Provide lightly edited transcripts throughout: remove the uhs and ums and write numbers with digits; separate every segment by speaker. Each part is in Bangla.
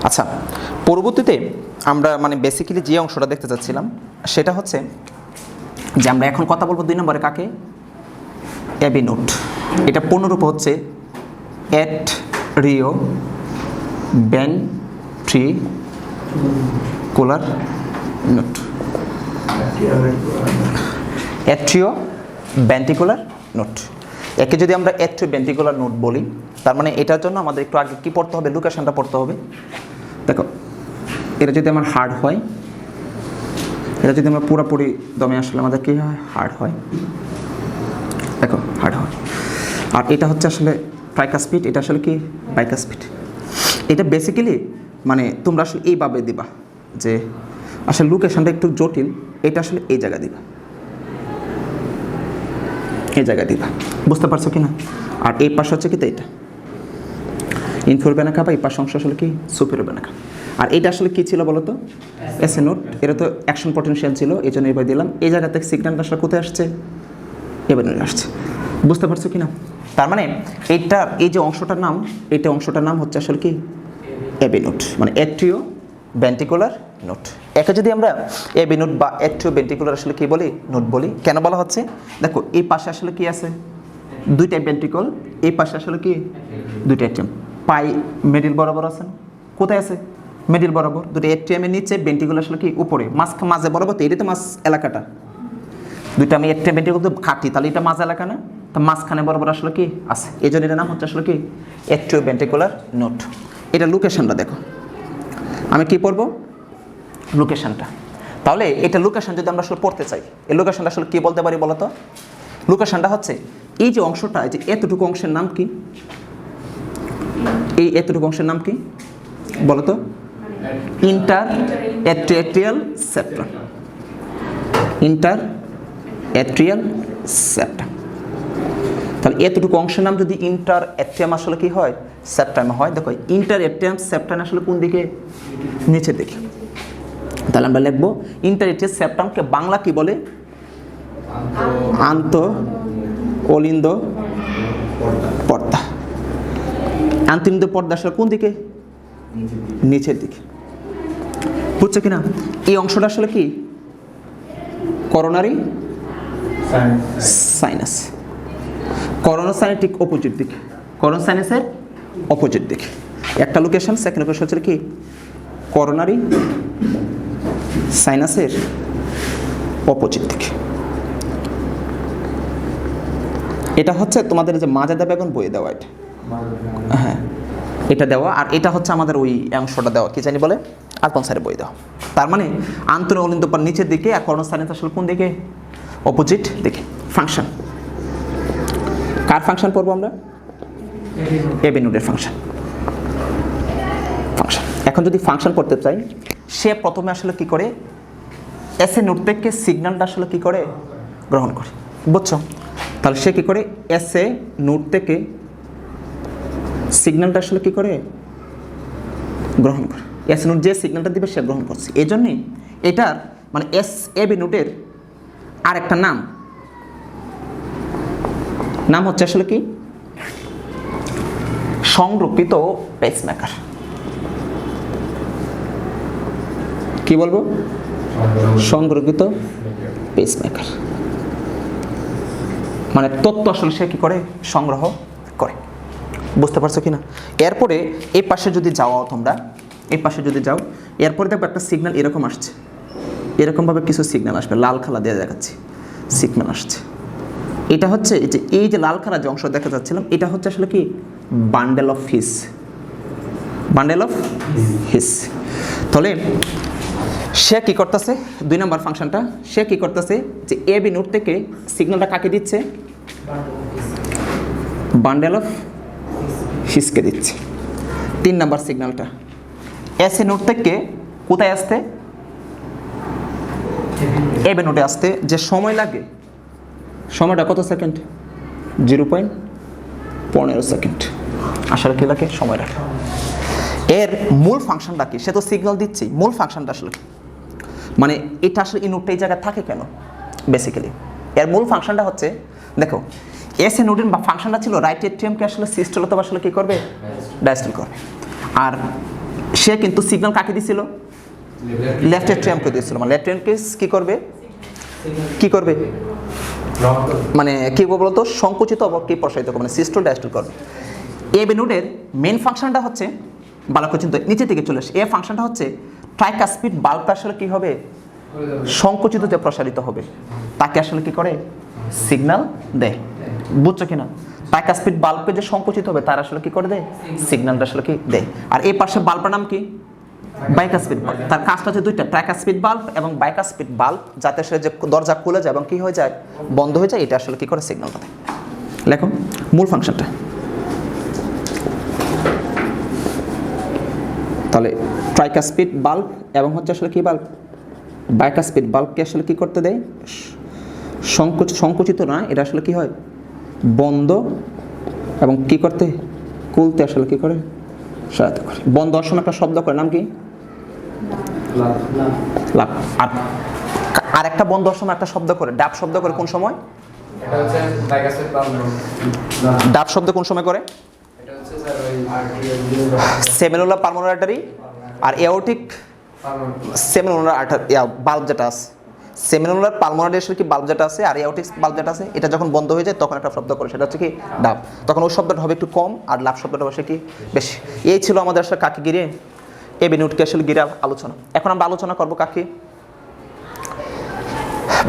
Speaker 1: আচ্ছা, পরবর্তীতে আমরা মানে বেসিক্যালি যে অংশটা দেখতে চাচ্ছিলাম সেটা হচ্ছে যে আমরা এখন কথা বলবো 2 নম্বরে কাকে, এবি নোট। এটা পূর্ণরূপ হচ্ছে atrio ventricular note. Atrio ventricular note, একে যদি আমরা অ্যাট্রিও ভেন্ট্রিকুলার নোট বলি, তার মানে এটার জন্য আমাদের একটু আগে কী পড়তে হবে, লোকেশনটা পড়তে হবে। দেখো, এটা যদি আমার হার্ড হয়, এটা যদি আমরা পুরোপুরি দমে আসলে আমাদের কী হয়, হার্ড হয়। দেখো হার্ড হয়। আর এটা হচ্ছে আসলে ট্রাইকাসপিড, এটা আসলে কি বাইকাসপিড। এটা বেসিক্যালি মানে তোমরা আসলে এইভাবে দিবা যে আসলে লোকেশনটা একটু জটিল, এটা আসলে এই জায়গায় দিবা, এই জায়গায় দিবা, বুঝতে পারছো কি না? আর এই পাশে হচ্ছে কি তো এটা ইনফিরিয়র ভেনা কাভা, এই পাশে অংশ আসলে কি সুপিরিয়র ভেনা কাভা। আর এটা আসলে কী ছিল বলো তো, এসএ নোট। এটা তো অ্যাকশন পটেনশিয়াল ছিল, এই জন্য এবার দিলাম। এই জায়গা থেকে সিগন্যালটা আসলে কোথায় আসছে, এবার আসছে, বুঝতে পারছো কি না? তার মানে এইটার এই যে অংশটার নাম, এইটা অংশটার নাম হচ্ছে আসলে কি এবি নোট, মানে অ্যাট্রিও ভেন্ট্রিকুলার নোট। একে যদি আমরা এবি নোট বা অ্যাট্রিও ভেন্ট্রিকুলার আসলে কি বলি, নোট বলি। কেন বলা হচ্ছে, দেখো এই পাশে আসলে কি আছে, 2টা ভেন্ট্রিকল, এই পাশে আসলে কি 2টা অ্যাট্রিয়াম, পাই মিডিল বরাবর আছে, কোথায় আছে মিডিল বরাবর, 2টা অ্যাট্রিয়ামের নিচে, ভেন্ট্রিকল আসলে কি উপরে, মাঝে বরাবর, তো এটা তো মাঝ এলাকাটা, 2টা আমি অ্যাট্রিয়াম ভেন্ট্রিকল তো কাটি, তাহলে এটা মাঝ এলাকা না, তো মাঝখানে বরাবর আসলে কি আছে, এই জন্য এটার নাম হচ্ছে আসলে কি অ্যাট্রিও ভেন্ট্রিকুলার নোট। এটা লোকেশনটা দেখো, আমি কি পড়বো, লোকেশনটা। তাহলে এটা লোকেশন যদি আমরা আসলে পড়তে চাই, এই লোকেশনটা আসলে কি বলতে পারি বলো তো? লোকেশনটা হচ্ছে এই যে অংশটা, যে এতটুকু অংশের নাম কি, এই এতটুকু অংশের নাম কি বলো তো? Inter atrial septum, inter atrial septum. তাহলে এতটুকু অংশের নাম যদি ইন্টার অ্যাট্রিয়াম আসলে কি হয়, সেপ্টাম হয়। দেখো ইন্টার অ্যাট্রিয়াম সেপ্টাম আসলে কোন দিকে, নিচের দিকে। তাহলে আমরা লিখবো ইন্টার অ্যাট্রিয়াল সেপ্টামকে বাংলা কি বলে, আন্ত অলিন্দ পর্দা। আন্তঃলিন্দ পর্দা আসলে কোন দিকে, নিচের দিকে, বুঝছো কিনা? এই অংশটা আসলে কি করোনারি সাইনাস, করোনা সাইনের ঠিক অপোজিট দিকে, করোনা সাইনাসের অপোজিট দিকে একটা লোকেশন। সেকেন্ড লোকেশন হচ্ছে কি করোনারি সাইনাসের অপোজিট দিকে। এটা হচ্ছে তোমাদের যে মাজেদা বেগম বইয়ে দেওয়া, এটা হ্যাঁ এটা দেওয়া। আর এটা হচ্ছে আমাদের ওই অংশটা দেওয়া, কি জানি বলে আলপন স্যারের বই দেওয়া। তার মানে আন্তঃ অলিন্দ নিচের দিকে, আর করোনা সাইনাস আসলে কোন দিকে, অপোজিট দিকে। ফাংশন, কার ফাংশন পড়বো আমরা, এবি নোটের ফাংশন। ফাংশন এখন যদি ফাংশন করতে চাই, সে প্রথমে আসলে কি করে, এসএ নোট থেকে সিগন্যালটা আসলে কি করে গ্রহণ করে, বুঝছো? তাহলে সে কি করে, এসএ নোট থেকে সিগন্যালটা আসলে কি করে গ্রহণ করে। এসএ নোট যে সিগন্যালটা দিবে সে গ্রহণ করছে। এই জন্যই এটার মানে এবি নোটের আরেকটা নাম হচ্ছে আসলে কি সংরক্ষিত পেসমেকার। কি বলবো, সংরক্ষিত পেসমেকার। মানে তথ্য আসলে সে কি করে সংগ্রহ করে, বুঝতে পারছো কি না? এরপরে এই পাশে যদি যাও তোমরা, এই পাশে যদি যাও, এরপরে দেখো একটা সিগন্যাল এরকম আসছে, এরকমভাবে কিছু সিগন্যাল আসবে, লাল খালা দিয়ে দেখাচ্ছি সিগন্যাল আসছে। এটা হচ্ছে এই যে লাল খালা যে অংশ দেখা যাচ্ছিলাম, এটা হচ্ছে আসলে কি bundle of his, bundle of his. তাহলে সে কি করতেছে, 2 নম্বর ফাংশনটা, সে কি করতেছে যে এবি নোট থেকে সিগন্যালটা কাকে দিচ্ছে, বান্ডেল অফ হিসকে দিচ্ছে। 3 নম্বর সিগন্যালটা এসএ নোট থেকে কোথায় আসতে, এবি নোটে আসতে যে সময় লাগে, সময়টা কত সেকেন্ড, 0.15 সেকেন্ড আসলে কি লাগে, সময় লাগে। এর মূল ফাংশনটা কি, সে তো সিগন্যাল দিচ্ছে, মূল ফাংশনটা আসলে মানে এটা আসলে এই নোটটা এই জায়গায় থাকে কেন, বেসিক্যালি এর মূল ফাংশনটা হচ্ছে, দেখো এসএ নোটের বা ফাংশনটা ছিল রাইট এট্রিয়ামকে আসলে সিস্টল অথবা আসলে কি করবে, ডায়াস্টল করবে। আর সে কিন্তু সিগন্যাল কাকে দিছিল? লেফট এট্রিয়ামকে দিয়েছিল। মানে লেফট এট্রিয়ামকে কি করবে মানে কি বলতো সংকুচিত অবক্ষে প্রসারিত করবে, মানে সিস্টোল ডায়াস্টোল করবে। এ বি নোডের মেন ফাংশনটা হচ্ছে ভালো করে চিন্তা, নিচে থেকে চলে আসে। এ ফাংশনটা হচ্ছে ট্রাইকাসপিড বাল্বটা আসলে কি হবে? সংকুচিত যে প্রসারিত হবে তাকে আসলে কি করে? সিগন্যাল দেয়। বুঝছো কিনা? ট্রাইকাসপিড বাল্বকে যে সংকুচিত হবে তার আসলে কি করে দেয়? সিগন্যালটা আসলে কি দেয়। আর এই পাশে বাল্বটার নাম কি? Bicuspid bulb. তার কাজটা হচ্ছে দুইটা, ট্রাইকাসপিড বাল্ব এবং বাইকাসপিড বাল্ব, যাতে আসলে যে দরজা খুলে যায় এবং কি হয়ে যায়? বন্ধ হয়ে যায়। এটা আসলে কি করে? সিগন্যালটা দেয়। লেখো মূল ফাংশনটা। তাহলে ট্রাইকাসপিড বাল্ব এবং হচ্ছে আসলে কি বাল্ব? বাইকাসপিড বাল্বকে আসলে কি করতে দেয়? সংকুচিত না, এটা আসলে কি হয়? বন্ধ এবং কি করতে? খুলতে আসলে কি করে? সহায়তা করে। বন্ধ হওয়ার সময় একটা শব্দ করে, নাম কি? লাভ। আর একটা বন্ধ হওয়ার সময় একটা শব্দ করে, ডাব শব্দ করে। কোন সময়? ডাব শব্দ কোন সময় করে? সেমিনুলার পালমোনারি আর্টারি আর এওরটিক সেমিনুলার আর্টারি বাল্ব যেটা আছে, সেমিনুলার পালমোনারি আসলে কি বাল্ব যেটা আছে আর এওরটিক বাল্ব যেটা আছে, এটা যখন বন্ধ হয়ে যায় তখন একটা শব্দ করে, সেটা হচ্ছে কি? ডাব। তখন ওই শব্দটা হবে একটু কম আর লাভ শব্দটা হবে কি? বেশি। এই ছিল আমাদের আসলে কাকে ঘিরে? এ বি নোডকে আসলে ঘিরে আলোচনা। এখন আমরা আলোচনা করবো কাকে?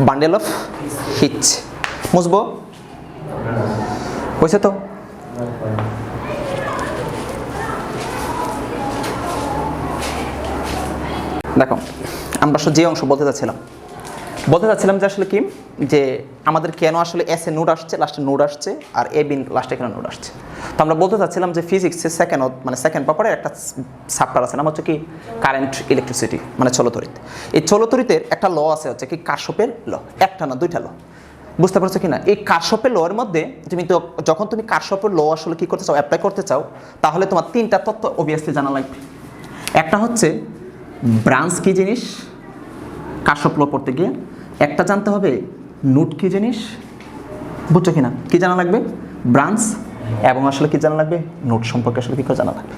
Speaker 1: Bundle of হিচ। বুঝবো? হয়েছে তো? দেখো আমরা যে অংশ বলতে চাচ্ছিলাম যে আসলে কি, যে আমাদের কেন আসলে এস এ নোড আসছে, লাস্টে নোড আসছে, আর এ বি লাস্টে কেন নোড আসছে। তো আমরা বলতে চাচ্ছিলাম যে ফিজিক্সের সেকেন্ড পেপারে একটা চ্যাপ্টার আছে, নাম হচ্ছে কি? কারেন্ট ইলেকট্রিসিটি, মানে চলতরিৎ। এই চলতরিতের একটা ল আছে, হচ্ছে কি? কারশফের ল। একটা না, দুইটা ল। বুঝতে পারছো কি না? এই কারশফের লর মধ্যে যখন তুমি কারশফের ল আসলে কি করতে চাও? অ্যাপ্লাই করতে চাও, তাহলে তোমার তিনটা তত্ত্ব অবভিয়াসলি জানা লাগবে। একটা হচ্ছে ব্রাঞ্চ কি জিনিস, কারশফ ল পড়তে গিয়ে। একটা জানতে হবে নোড কি জিনিস। বুঝছো কিনা? কি জানা লাগবে? ব্রাঞ্চ এবং আসলে কি জানা লাগবে? নোড সম্পর্কে আসলে কি করে জানা লাগবে।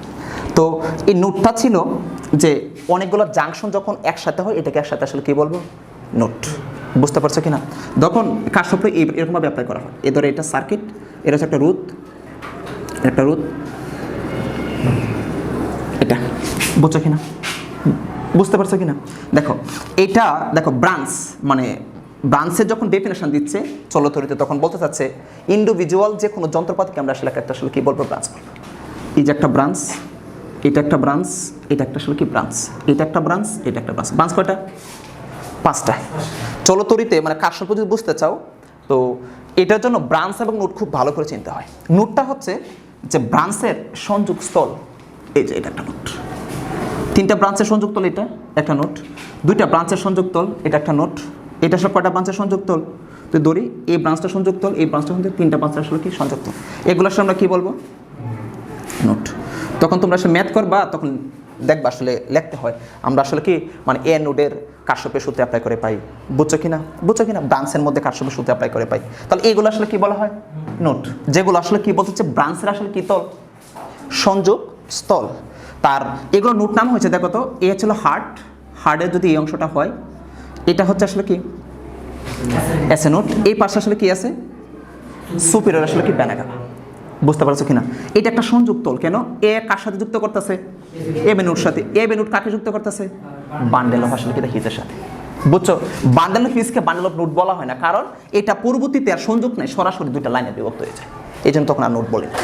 Speaker 1: তো এই নোডটা ছিল যে অনেকগুলো জাংশন যখন একসাথে হয়, এটাকে একসাথে আসলে কি বলবো? নোড। বুঝতে পারছো কিনা? যখন কারশফে এরকমভাবে অ্যাপ্লাই করা হয়, এ ধরে এটা সার্কিট, এটা হচ্ছে একটা রোধ, এটা। বুঝছো কিনা? বুঝতে পারছো কিনা? দেখো ব্রাঞ্চ, মানে ব্রাঞ্চের যখন ডেফিনেশন দিচ্ছে চলতরিতে, তখন বলতে চাচ্ছে ইন্ডিভিজুয়াল যে কোনো যন্ত্রপাতিকে আমরা আসলে একটা আসলে কি বলবো? ব্রাঞ্চ বলবো। এই যে একটা ব্রাঞ্চ, এটা একটা ব্রাঞ্চ, এটা একটা আসলে কি ব্রাঞ্চ, এটা একটা ব্রাঞ্চ, এটা একটা ব্রাঞ্চ। ব্রাঞ্চ কয়টা? 5টা। চলতরিতে মানে কারশফ যদি বুঝতে চাও, তো এটার জন্য ব্রাঞ্চ এবং নোড খুব ভালো করে চিনতে হয়। নোডটা হচ্ছে যে ব্রাঞ্চের সংযোগ স্থল, এই যে এটা একটা নোড। 3টা ব্রাঞ্চের সংযুক্তল, এটা একটা নোড। 2টা ব্রাঞ্চের সংযুক্তল, এটা একটা নোড। এটা সব কয়টা ব্রাঞ্চের সংযুক্তল? তো ধরি এই ব্রাঞ্চটা সংযুক্তল, এই ব্রাঞ্চটা সংযুক্ত, 3টা ব্রাঞ্চের আসলে কি সংযুক্তল। এগুলো আসলে আমরা কি বলবো? নোড। তখন তোমরা আসলে ম্যাথ করবা, তখন দেখবা আসলে লিখতে হয় আমরা আসলে কি, মানে এ নোডের কারশফের সূত্রে অ্যাপ্লাই করে পাই। বুঝছো কিনা? ব্রাঞ্চের মধ্যে কারশফের সূত্রে অ্যাপ্লাই করে পাই। তাহলে এইগুলো আসলে কি বলা হয়? নোড। যেগুলো আসলে কি বলতে হচ্ছে ব্রাঞ্চের আসলে কি তল? সংযোগ স্থল। তার এগুলো নোট নাম হয়েছে, দেখো তো, এ ছিল হার্টের যদি এই অংশটা হয়, এটা হচ্ছে আসলে কি? S A note. এই পাশে আসলে কি আছে? সুপিরিয়র আসলে কি? ভেনা। বুঝতে পারছো কিনা? এটা একটা সংযুক্তল। কেন? এ কার সাথে যুক্ত করতেছে? এ বি নোড সাথে। এ বি নোড কাকে যুক্ত করতেছে? বান্ডেল অফ আসলে কি হিচের সাথে। বুঝছো? বান্ডেল অফ হিচকে বান্ডেল অফ নোড বলা হয় না, কারণ এটা পূর্ববর্তীতে আর সংযোগ নেই, সরাসরি দুইটা লাইনে বিভক্ত হয়ে যায়। এই জন্য তখন আর নোট বলে না।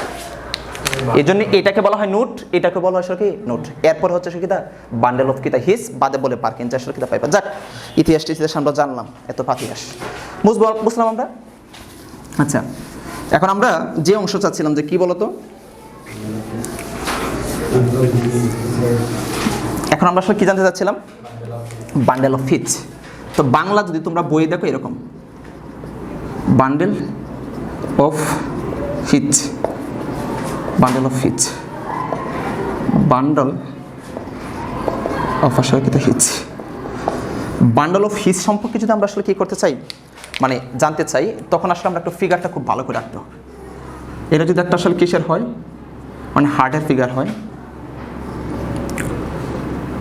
Speaker 1: এই জন্য এটাকে বলা হয় নোট, এটাকে বলা হয় কি? নোট। এরপর হচ্ছে কিতা? বান্ডেল অফ কিতা হিস, বাদে বলে পার্কিনস আসলে কিতা পাইবা। যাক, ইতিহাস আমরা জানলাম, এত পাতিহাস বুঝলাম আমরা। আচ্ছা, এখন আমরা যে অংশ চাচ্ছিলাম যে কি বলতো, এখন আমরা আসলে কি জানতে চাচ্ছিলাম? Bundle of হিচ। তো বাংলা যদি তোমরা বই দেখো, এরকম bundle of হিচ, bundle of হিচ, bundle of আসলে কি হিচ। বান্ডেল অফ হিচ সম্পর্কে যদি আমরা আসলে কি করতে চাই, মানে জানতে চাই, তখন আসলে আমরা একটু ফিগারটা খুব ভালো করে রাখতে হবে। এটা যদি একটা আসলে কিসের হয়, মানে হার্টের ফিগার হয়,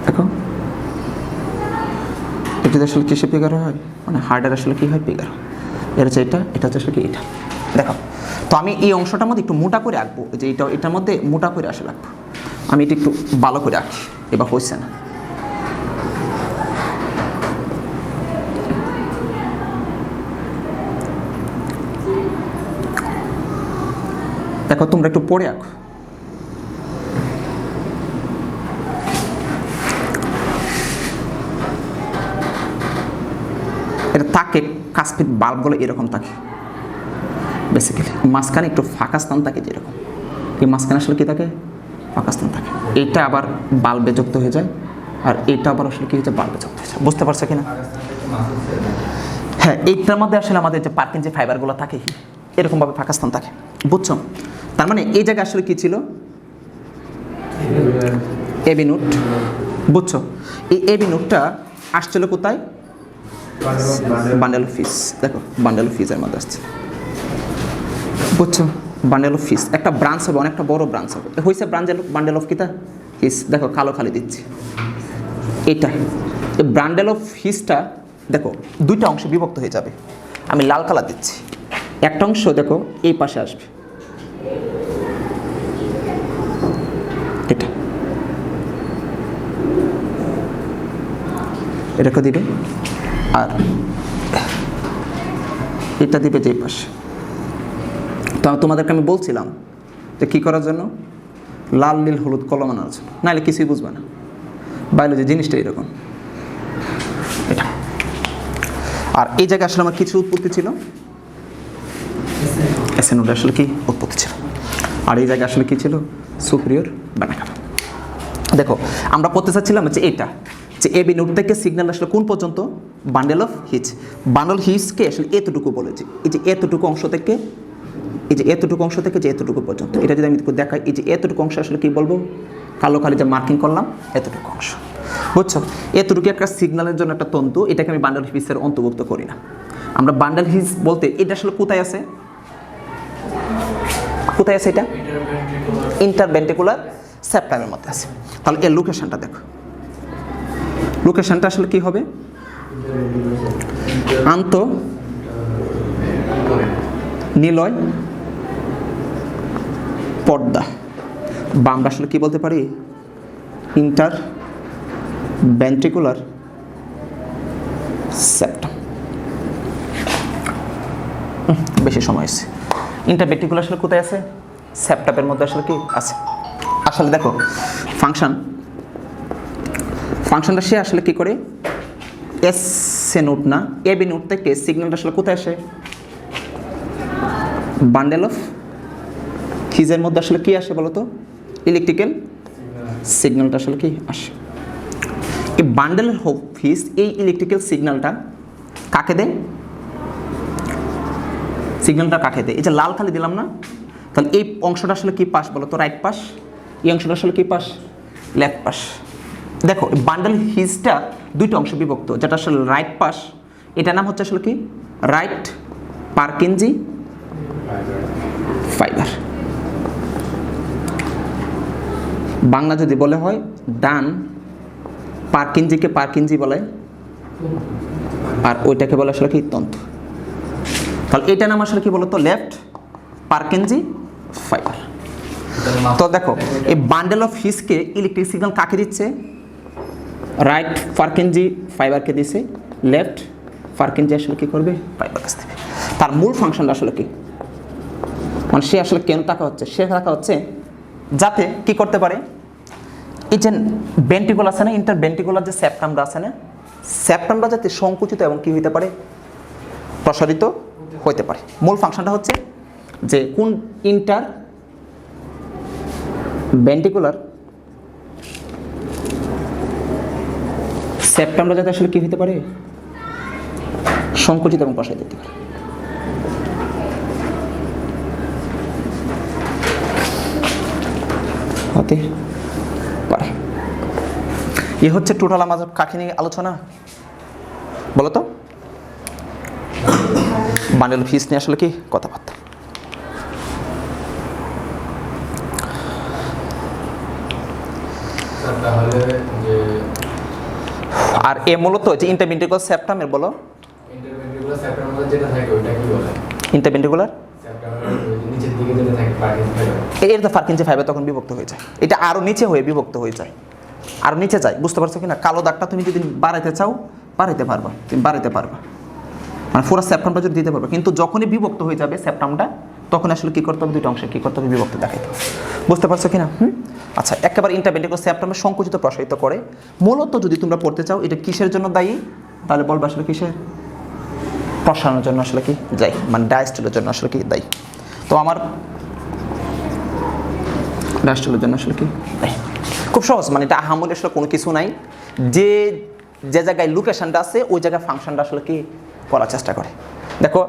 Speaker 1: দেখো এটা আসলে কিসে ফিগার হয়, মানে হার্ডের আসলে কি হয় ফিগার। এটা হচ্ছে এটা হচ্ছে আসলে কি এটা। দেখো তো আমি এই অংশটার মধ্যে একটু মোটা করে আঁকবো, যে এটার মধ্যে মোটা করে আসলে আঁকবো। আমি এটা একটু ভালো করে আঁকি, এবার হচ্ছে না। দেখো তোমরা একটু পড়ে আঁকো। এটা থাকে কাস্পিড বাল্বগুলো এরকম থাকে বেসিক্যালি, মাঝখানে একটু ফাঁকা স্থান থাকে যেরকম, এই মাঝখানে আসলে কি থাকে, ফাঁকা স্থান থাকে। এইটা আবার বাল্বে যুক্ত হয়ে যায়, আর এইটা আবার আসলে কি হচ্ছে, বাল্বে যুক্ত হয়ে যায়। বুঝতে পারছো কিনা? হ্যাঁ, এইটার মধ্যে আসলে আমাদের যে পার্কিং যে ফাইবারগুলো থাকে এরকমভাবে ফাঁকা স্থান থাকে, বুঝছো? তার মানে এই জায়গায় আসলে কি ছিল, এবি নোট, বুঝছো? এই এবি নোটটা আসছিল কোথায়, বান্ডেল অফ ফিস। দেখো বান্ডেল অফ ফিসের মধ্যে আসছে, বুঝছো? বান্ডেল অফ ফিস একটা ব্রাঞ্চ হবে, অনেকটা বড় ব্রাঞ্চ হবে। হয়েছে বান্ডেল অফ কিতা হিস। দেখো কালো খালি দিচ্ছি, এটা এই বান্ডেল অফ হিসটা দেখো দুইটা অংশে বিভক্ত হয়ে যাবে। আমি লাল কালার দিচ্ছি, একটা অংশ দেখো এই পাশে আসবে, এটা এটাকে দিবে, আর এটা দিবে যে পাশে। তো তোমাদেরকে আমি বলছিলাম যে কী করার জন্য, লাল নীল হলুদ কলম আনার জন্য, নাহলে কিছুই বুঝবে না। বায়োলজি জিনিসটা এরকম। এটা আর এই জায়গায় আসলে আমার কিছু উৎপত্তি ছিল, এসএ নোড আসলে কি উৎপত্তি ছিল, আর এই জায়গায় আসলে কি ছিল, সুপিরিয়র ভেনা কাভা। দেখো আমরা পড়তে চাচ্ছিলাম যে এটা যে এবি নোড থেকে সিগন্যাল আসলে কোন পর্যন্ত, বান্ডেল অফ হিচ। বান্ডেল হিচকে আসলে এতটুকু বলেছি, এই যে এতটুকু অংশ থেকে, এই যে এতটুকু অংশ থেকে যে এতটুকু পর্যন্ত। এটা যদি আমি দেখাই, এই যে এতটুকু অংশ আসলে কি বলবো, কালো কালি যে মার্কিং করলাম এতটুকু অংশ, বুঝছো? এতটুকু একটা সিগন্যালের জন্য একটা তন্তু, এটাকে আমি বান্ডেল হিচের অন্তর্ভুক্ত করি না। আমরা বান্ডেল হিচ বলতে এটা আসলে কোথায় আছে, কোথায় আছে এটা, ইন্টারভেন্ট্রিকুলার সেপ্টামের মধ্যে আছে। তাহলে এর লোকেশনটা দেখো, লোকেশনটা আসলে কি হবে, আন্ত নিলয় পর্দা, বা আমরা আসলে কি বলতে পারি, ইন্টার ভেন্ট্রিকুলার সেপ্টাম। বেশি সময় আছে। ইন্টারভেন্ট্রিকুলার আসলে কোথায় আছে, সেপ্টামের মধ্যে আসলে কি আছে। আসলে দেখো ফাংশনটা সে আসলে কি করে, এসএ নোট না এবি নোট থেকে সিগন্যালটা আসলে কোথায় আসে, বান্ডেল অফ হিজের মধ্যে আসলে কি আসে বলো তো, ইলেকট্রিক্যাল সিগন্যালটা আসলে কি আসে। এই বান্ডেল অফ হিজ এই ইলেকট্রিক্যাল সিগন্যালটা কাকে দেয়, সিগন্যালটা কাকে দেয়, এই যে লাল খালি দিলাম না, তাহলে এই অংশটা আসলে কি পাশ বলো তো, রাইট পাশ। এই অংশটা আসলে কি পাশ, লেফট পাশ। দেখো বান্ডেল হিজটা দুইটা অংশ বিভক্ত, যেটা আসলে রাইট পাশ, এটার নাম হচ্ছে আসলে কি, রাইট পার্কিনজি ফাইবার। বাংলা যদি বলে হয়, ডান পার্কিনজিকে পার্কিনজি বলে, আর ওইটাকে বলে আসলে কি, তন্তু। তাহলে এটার নাম আসলে কি বলতো, লেফট পার্কিনজি ফাইবার। তো দেখো এই বান্ডেল অফ হিজকে ইলেকট্রিক সিগন্যাল কাকে দিচ্ছে, রাইট পার্কিনজি ফাইবারকে দিচ্ছে, লেফট পার্কিনজি আসলে কি করবে, ফাইবার কাছ থেকে। তার মূল ফাংশনটা আসলে কি, মানে সে আসলে কেন টাকা হচ্ছে, সে টাকা হচ্ছে যাতে কি করতে পারে, এই যে ভেন্ট্রিকুল আছে না, ইন্টারভেন্ট্রিকুলার যে সেপ্টামটা আছে না, সেপ্টামটা যাতে সংকুচিত এবং কি হইতে পারে, প্রসারিত হইতে পারে। মূল ফাংশনটা হচ্ছে যে কোন ইন্টার ভেন্ট্রিকুলার সেপ্টামটা যাতে আসলে কি হইতে পারে, সংকুচিত এবং প্রসারিত হতে পারে। হতে পারে। এ হচ্ছে টোটাল আমাদের কাকে নিয়ে আলোচনা বলো তো, বান্ডেল ফিস নিয়ে আসলে কি কথাবার্তা।
Speaker 2: তাহলে যে
Speaker 1: আর এ মূলত যে ইন্টারভেন্ট্রিকুলার সেপ্টামের বলো
Speaker 2: ইন্টারভেন্ট্রিকুলার সেপ্টামের মধ্যে যেটা থাকে ওইটা কি বলে?
Speaker 1: ইন্টারভেন্ট্রিকুলার
Speaker 2: সেপ্টামের নিচের দিকে যেটা থাকে পার্কিনজি ফাইবার।
Speaker 1: এর তো ফার্কিনজি ফাইবার তখন বিভক্ত হয়ে যায়, এটা আরও নিচে হয়ে বিভক্ত হয়ে যায়, আরও নিচে যায়, বুঝতে পারছো কি না? কালো দাগটা তুমি যদি বাড়াইতে চাও বাড়াইতে পারবা, তুমি বাড়াইতে পারবা, মানে পুরো সেপ্টামটা যদি দিতে পারবে, কিন্তু যখনই বিভক্ত হয়ে যাবে সেপ্টামটা তখন আসলে কী করতে হবে, দুটো অংশে কী করতে হবে, বিভক্ত দেখাইতে হবে, বুঝতে পারছো কি না? আচ্ছা, একেবারে ইন্টারভেন্ট্রিকুলার সেপ্টামে সংকুচিত প্রসারিত করে। মূলত যদি তোমরা পড়তে চাও এটা কিসের জন্য দায়ী, তাহলে বলবে আসলে কিসের, প্রসারণের জন্য আসলে কি দায়ী, মানে ডায়াস্টলের জন্য আসলে কি দায়ী। তো আমার ডায়াস্টলের জন্য আসলে কি দায়ী, খুব সহজ, মানে এটা আহামরি আসলে কোনো কিছু নাই, যে যে জায়গায় লোকেশনটা আছে ওই জায়গায় ফাংশনটা আসলে কি করার চেষ্টা করে। দেখো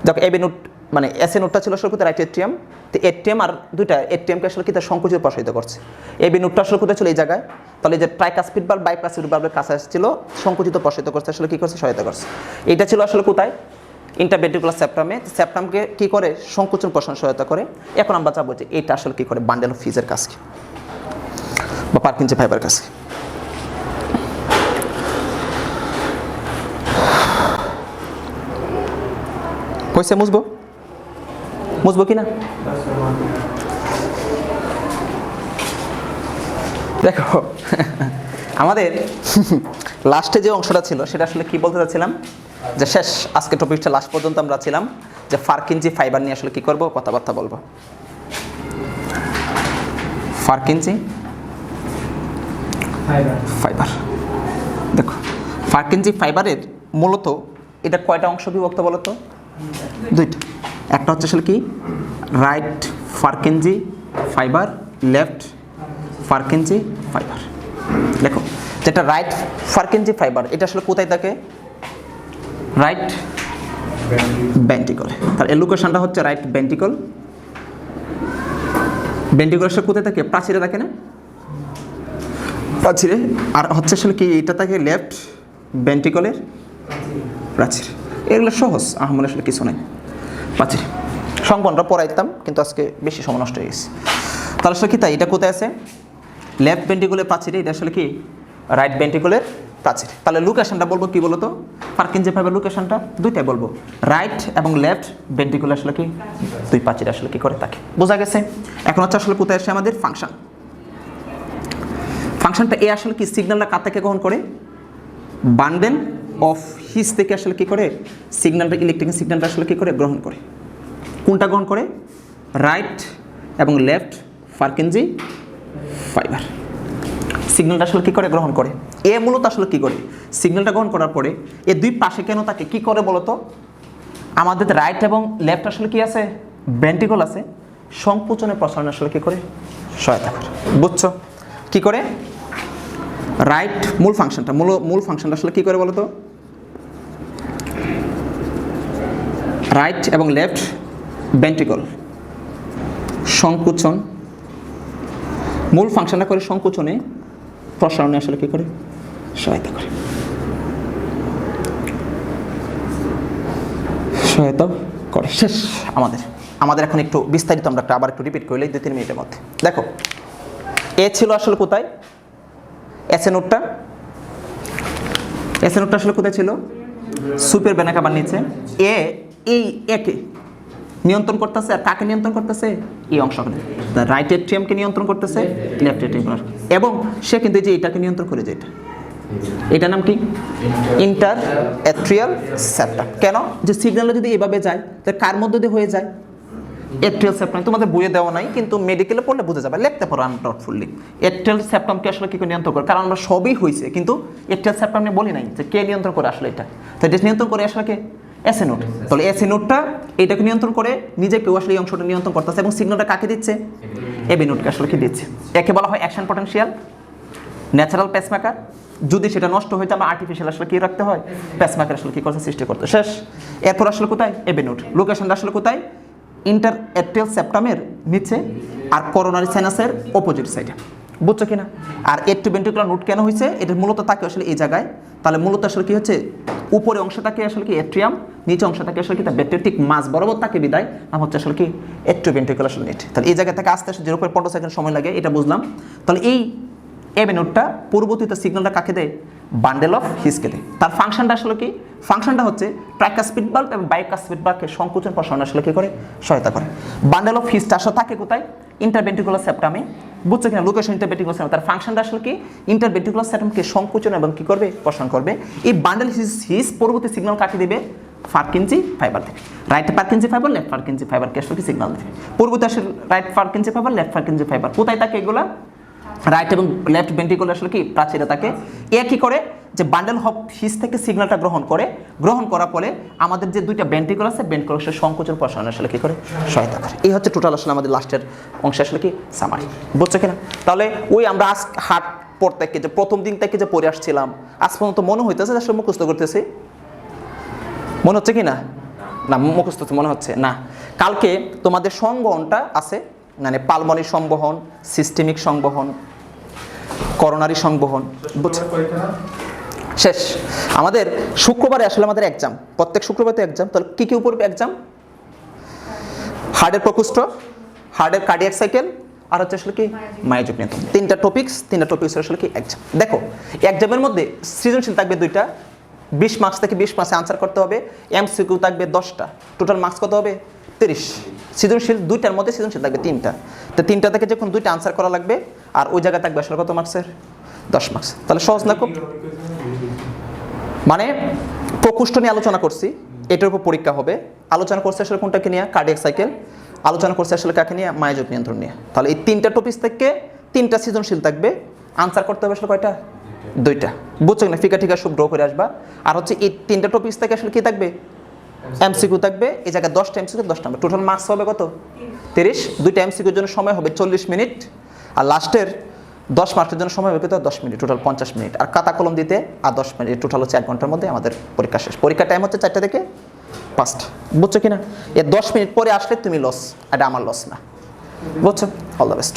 Speaker 1: দেখো এবি নোট মানে এসএ নোটটা ছিল আসলে কোথায়, রাইট এট্রিয়াম, তো এট্রিয়াম আর দুইটা এট্রিয়ামকে আসলে কি তার সংকুচিত প্রসারিত করছে। এবি নোটটা আসলে কোথায় ছিল, এই জায়গায়, তাহলে যে ট্রাইকাসপিড বাল্ব বাইকাসপিড বাল্বের কাছে ছিল, সংকুচিত প্রসারিত করছে, আসলে কি করছে, সহায়তা করছে। এটা ছিল আসলে কোথায়, ইন্টারভেন্ট্রিকুলার সেপ্টামে, সেপ্টামকে কি করে, সংকুচন প্রসারণ সহায়তা করে। এখন আমরা যাবো যে এটা আসলে কি করে, বান্ডেল অফ ফিজের কাজ কি, বা পার্কিনজি ফাইবার কাজ কি। কইছে মুছবো, মুছবো কি না? দেখো আমাদের লাস্টে যে অংশটা ছিল সেটা আসলে কি বলতে চাচ্ছিলাম, যে শেষ আজকে টপিকটা লাস্ট পর্যন্ত আমরা ছিলাম যে ফার্কিনজি ফাইবার নিয়ে আসলে কি করব, কথাবার্তা বলবো। ফার্কিনজি ফাইবার, দেখো ফার্কিনজি ফাইবারের মূলত এটা কয়টা অংশ বিভক্ত বলো তো, দুইটা। একটা হচ্ছে আসলে কি রাইট ফার্কিনজি ফাইবার, লেফট ফার্কিনজি ফাইবার। দেখো যেটা রাইট ফার্কিনজি ফাইবার এটা আসলে কোথায় থাকে, রাইট ভেন্ট্রিকলে, তার লোকেশনটা হচ্ছে রাইট ভেন্ট্রিকল। ভেন্ট্রিকল আসলে কোথায় থাকে, প্রাচীরে থাকে না, প্রাচীরে। আর হচ্ছে আসলে কি এটা থাকে লেফট ভেন্ট্রিকলের প্রাচীর। এগুলো সহজ, আমার আসলে কিছু নেই, প্রাচীর সংবন্ধটা পড়াইতাম কিন্তু আজকে বেশি সময় নষ্ট হয়ে গেছে। তাহলে আসলে কি তাই, এটা কোথায় আছে, লেফট ভেন্ট্রিকলের প্রাচীরে, এটা আসলে কি রাইট ভেন্ট্রিকলের প্রাচীর। তাহলে লোকেশনটা বলবো কি বলতো, ফার্কিনজি ফাইবার লোকেশনটা দুইটাই বলবো, রাইট এবং লেফট ভেন্ট্রিকল আসলে কি দুই প্রাচীর আসলে কি করে থাকে, বোঝা গেছে। এখন হচ্ছে আসলে কোথায় আসে আমাদের ফাংশন। ফাংশনটা এ আসলে কি সিগন্যালটা কার থেকে গ্রহণ করে, বান্ডেল অফ হিস থেকে আসলে কি করে সিগন্যালটা, ইলেকট্রিক্যাল সিগন্যালটা আসলে কি করে গ্রহণ করে, কোনটা গ্রহণ করে, রাইট এবং লেফট ফার্কিনজি ফাইবার সিগন্যালটা আসলে কি করে গ্রহণ করে। এ মূলত আসলে কি করে, সিগন্যালটা গ্রহণ করার পরে এ দুই পাশে কেন তাকে কি করে বলতো, আমাদের রাইট এবং লেফট আসলে কি আছে, ভেন্ট্রিকল আছে, সংকোচনের প্রসারণ আসলে কি করে সহায়তা করে, বুঝছো কি করে। রাইট মূল ফাংশনটা আসলে কি করে বলতো, রাইট এবং লেফট ভেন্ট্রিকল সংকোচন, মূল ফাংশনটা করে সংকোচনে প্রসারণে আসলে কি করে সহায়তা করে, সহায়তা করে। শেষ আমাদের এখন একটু বিস্তারিত আমরা আবার একটু রিপিট করলে 2-3 মিনিটের মধ্যে। দেখো এ ছিল আসলে কোথায়, এসএ নোটটা আসলে কোথায় ছিল, সুপের বেনা কাবার নিচে। এই একে নিয়ন্ত্রণ করতেছে, আর কাকে নিয়ন্ত্রণ করতেছে, এই অংশকে, রাইট এট্রিয়ামকে নিয়ন্ত্রণ করতেছে, লেফট এট্রিয়াম, এবং সে কিন্তু যে এটাকে নিয়ন্ত্রণ করে, যে এটার নাম কি, ইন্টার এট্রিয়াল সেপ্টাম। কেন, যে সিগন্যালটা যদি এভাবে যায় তাহলে কার মধ্যে দিয়ে হয়ে যায়, এট্রিয়াল সেপ্টাম। তোমাদের বইয়ে দেওয়া নাই কিন্তু মেডিকেলে পড়লে বুঝে যাবে, লিখতে পারো আনডাউটফুলি। এট্রিয়াল সেপ্টামকে আসলে কি করে নিয়ন্ত্রণ করে, কারণ আমরা সবই হয়েছে কিন্তু এট্রিয়াল সেপ্টাম নিয়ে বলি নাই যে কে নিয়ন্ত্রণ করে আসলে এটা, তো এটা নিয়ন্ত্রণ করে আসলে কে, এসএ নোট। তাহলে এসএ নোটটা এটাকে নিয়ন্ত্রণ করে, নিজেকেও আসলে এই অংশটা নিয়ন্ত্রণ করতেছে, এবং সিগন্যালটা কাকে দিচ্ছে, এবি নোটকে আসলে কি দিচ্ছে। একে বলা হয় অ্যাকশন পটেনশিয়াল, ন্যাচারাল পেসমেকার। যদি সেটা নষ্ট হয়ে যায় আমরা আর্টিফিশিয়াল আসলে কি রাখতে হয়, পেসমেকার আসলে কি করতে, সৃষ্টি করতে। শেষ। এরপর আসলে কোথায়, এবি নোট, লোকেশনটা আসলে কোথায়, ইন্টার এট্রিয়াল সেপ্টামের নিচে আর করোনারি সাইনাসের অপোজিট সাইডে, বুঝছো কিনা। আর এট্রিভেন্ট্রিকুলার নোট কেন হয়েছে, এটা মূলত তাকে আসলে এই জায়গায়, তাহলে মূলত আসলে কি হচ্ছে, উপরে অংশটাকে আসলে কি এট্রিয়াম, নিচে অংশটাকে আসলে কি তার ভেন্ট্রিক মাঝ বরাবর তাকে বিদায় নাম হচ্ছে আসলে কি এট্রিভেন্ট্রিকুলার নেট। তাহলে এই জায়গা থেকে আস্তে আস্তে 0.15 সেকেন্ড সময় লাগে, এটা বুঝলাম। তাহলে এই এমএ নোটটা পূর্ববর্তীতে সিগন্যালটা কাকে দেয়? বান্ডেল অফ হিসকে দেয়। তার ফাংশনটা আসলে কি? ফাংশনটা হচ্ছে ট্রাইকাসপিড বাল্ব এবং বাইকাসপিড বাল্বের সংকোচন প্রসারণ আসলে কি করে? সহায়তা করে। বান্ডেল অফ হিসটা আসলে থাকে কোথায়? ইন্টারভেন্ট্রিকুলার সেপ্টামে। বুঝছো কিনা? Location interventricular septum. তার ফাংশনটা আসলে কি? ইন্টারভেন্ট্রিকুলার সেপ্টামকে সংকোচন এবং কি করবে? প্রসারণ করবে। এই বান্ডেল হিস পরবর্তী সিগন্যাল কাকে দেবে? ফার্কিনজি ফাইবার দেবে। রাইট ফার্কিনজি ফাইবার, লেফট ফার্কিনজি ফাইবারকে আসলে কি সিগন্যাল দেবে। পূর্ববর্তী আসলে রাইট ফার্কিনজি ফাইবার, লেফট ফার্কিনজি ফাইবার কোথায় থাকে এগুলা? রাইট এবং লেফট ভেন্ট্রিকুলার আসলে কি প্রাচীরে থাকে। এ কি করে? যে বান্ডেল অফ হিস থেকে সিগন্যালটা গ্রহণ করে, গ্রহণ করার ফলে আমাদের যে দুইটা ভেন্ট্রিকুলার আছে ভেন্ট্রিকুলার সংকোচন প্রসারণ আসলে কি করে? সহায়তা করে। এই হচ্ছে টোটাল আসলে আমাদের লাস্টের অংশ আসলে কি সামারি। বুঝছো কিনা? তাহলে ওই আমরা আজ হাট পর থেকে যে প্রথম দিন থেকে যে পড়ে আসছিলাম আজ পর্যন্ত মনে হইতেছে যে আসলে মুখস্থ করতেছি, মনে হচ্ছে কি না? না মুখস্থ মনে হচ্ছে না। কালকে তোমাদের সংবহনটা আছে, মানে পালমনি সংবহন, সিস্টেমিক সংবহন, করোনারি সংবহন। শেষ। আমাদের শুক্রবারে আসলে আমাদের এক্সাম, প্রত্যেক শুক্রবারে তো এক্সাম। তাহলে কী কী উপর এক্সাম? হার্টের প্রকোষ্ঠ, হার্টের কার্ডিয়াক সাইকেল, আর হচ্ছে আসলে কি মায়োজোগ নিয়ন্ত্রণ। তিনটা টপিক্স আসলে কি এক্সাম। দেখো এক্সামের মধ্যে সৃজনশীল থাকবে দুইটা, 20 মার্কস থেকে 20 মার্কসে আনসার করতে হবে। এমসিকিউ থাকবে 10টা, টোটাল মার্কস কত হবে? 30। সৃজনশীল দুইটার মধ্যে সৃজনশীল থাকবে 3টা, তো 3টা থেকে যখন 2টা আনসার করা লাগবে আর ওই জায়গায় থাকবে আসলে কত মার্কসের? 10 মার্কস। তাহলে সহজ না খুব? মানে প্রকোষ্ঠ নিয়ে আলোচনা করছি, এটার উপর পরীক্ষা হবে। আলোচনা করছে আসলে কোনটাকে নিয়ে? Cardiac cycle. আলোচনা করছে আসলে কাকে নিয়ে? মায়োজোগ নিয়ন্ত্রণ নিয়ে। তাহলে এই 3টা টপিক থেকে 3টা সৃজনশীল থাকবে, আনসার করতে হবে আসলে কয়টা? 2টা। বুঝছো না? ফিকা ঠিকা সব ড্র করে আসবা। আর হচ্ছে এই 3টা টপিক থেকে আসলে কি থাকবে? এমসিকিউ থাকবে। এই জায়গায় 10টা এমসিকিউ, 10 নাম্বার। টোটাল মার্কস হবে কত? 30। 2টা এমসিকিউর জন্য সময় হবে 40 মিনিট, আর লাস্টের 10 মার্কের জন্য সময় হবে কত? 10 মিনিট। Total 50 minute. আর খাতা কলম দিতে আর 10 মিনিট, টোটাল হচ্ছে 1 ঘন্টার মধ্যে আমাদের পরীক্ষা শেষ। পরীক্ষার টাইম হচ্ছে 4টা থেকে 5টা। বুঝছো কিনা? এর 10 মিনিট পরে আসলে তুমি লস, এটা আমার লস না। বুঝছো? All the best.